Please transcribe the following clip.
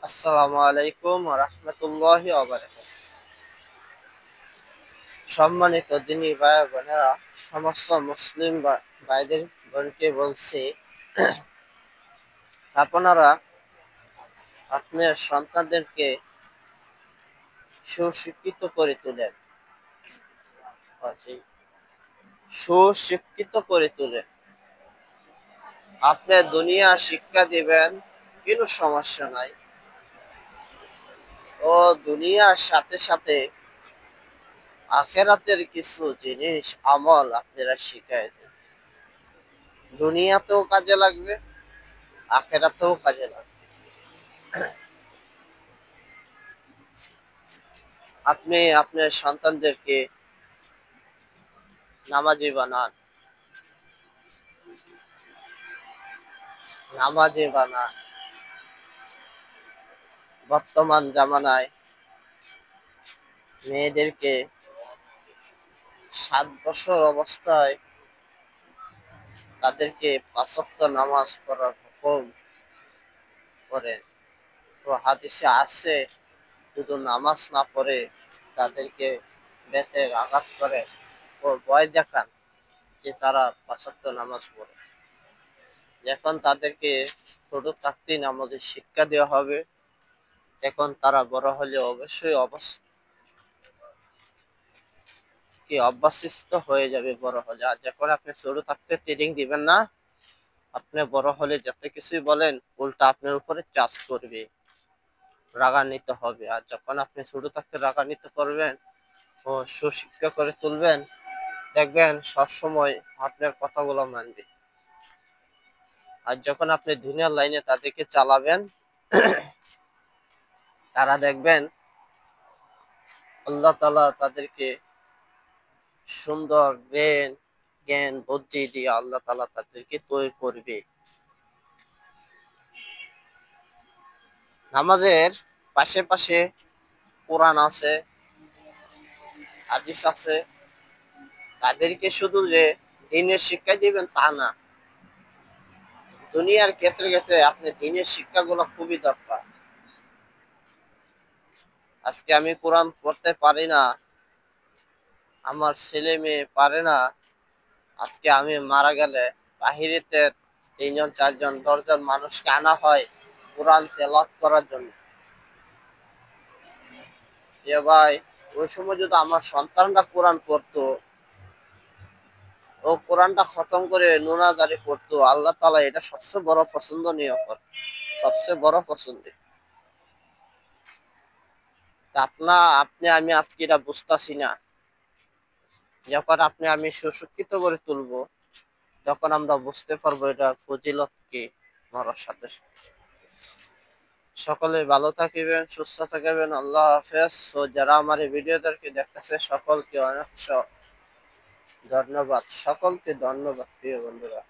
আসসালামু আলাইকুম ওয়া রাহমাতুল্লাহি ওয়া বারাকাতুহু। সম্মানিত দিনী ভাই বোনেরা, সমস্ত মুসলিম ভাইদের বোনকে বলছি, আপনারা আপনার সন্তানদেরকে সুশিক্ষিত করে তোলেন, সুশিক্ষিত করে তোলেন। আপনি দুনিয়া শিক্ষা দিবেন, কোনো সমস্যা নাই। ও দুনিয়ার সাথে সাথে আখেরাতের কিছু জিনিস আমল আপনারা শিখাই দেন। দুনিয়াতেও কাজে লাগবে, আখেরাতেও কাজে লাগবে। আপনি আপনার সন্তানদেরকে নামাজি বানান, নামাজি বানান। বর্তমান জামানায় মেয়েদেরকে 7 বছর অবস্থায় তাদেরকে 5 ওয়াক্ত নামাজ পড়ার হুকুম করেন। তো হাদিসে আছে, শুধু নামাজ না পড়ে তাদেরকে বেতের আঘাত করে ও ভয় দেখান যে তারা 5 ওয়াক্ত নামাজ পড়ে। যখন তাদেরকে ছোট থাকতেই নামাজের শিক্ষা দেওয়া হবে, এখন তারা বড় হলে অবশ্যই অভ্যস্ত হয়ে যাবে বড় হলে। আর যখন আপনি ছোট থাকতে ট্রেনিং দিবেন না, আপনি বড় হলে যত কিছুই বলেন উল্টা আপনার উপরে চার্জ করবে, রাগান্বিত হবে। আর যখন আপনি ছোট থাকতে রাগান্বিত করবেন ও সুশিক্ষা করে তুলবেন, দেখবেন সবসময় আপনার কথাগুলো মানবে। আর যখন আপনি দিনের লাইনে তাদেরকে চালাবেন, তারা দেখবেন আল্লাহ তাআলা তাদেরকে সুন্দর জ্ঞান বুদ্ধি দিয়ে আল্লাহ তাআলা তাদেরকে তৈরি করবে। নামাজের পাশে পাশে কোরআন আছে, হাদিস আছে। তাদেরকে শুধু যে দিনের শিক্ষা দিবেন তা না, দুনিয়ার ক্ষেত্রে ক্ষেত্রে আপনি দিনের শিক্ষাগুলো খুবই দরকার। আজকে আমি কোরআন পড়তে পারি না, আমার ছেলে মেয়ে পারে না। আজকে আমি মারা গেলে বাহিরেতে 3 জন 4 জন 10 জন মানুষকে আনা হয় কোরআন তেলাওয়াত করার জন্য। যে ভাই, ওই সময় যদি আমার সন্তানরা কোরআন পড়তো, ও কোরআনটা খতম করে নুনাজারি করতো, আল্লাহ তাআলা এটা সবচেয়ে বড় পছন্দনীয়, সবচেয়ে বড় পছন্দের। আপনি আমি আজকে এটা বুঝতেছি না। যখন আপনি আমি সুশিক্ষিত করে তুলবো, তখন আমরা বুঝতে পারবো এটার ফজিলত কি মরার সাথে সাথে। সকলে ভালো থাকিবেন, সুস্থ থাকিবেন। আল্লাহ হাফেজ। ও যারা আমার এই ভিডিওদেরকে দেখতেছে সকলকে অনেক ধন্যবাদ, সকলকে ধন্যবাদ প্রিয় বন্ধুরা।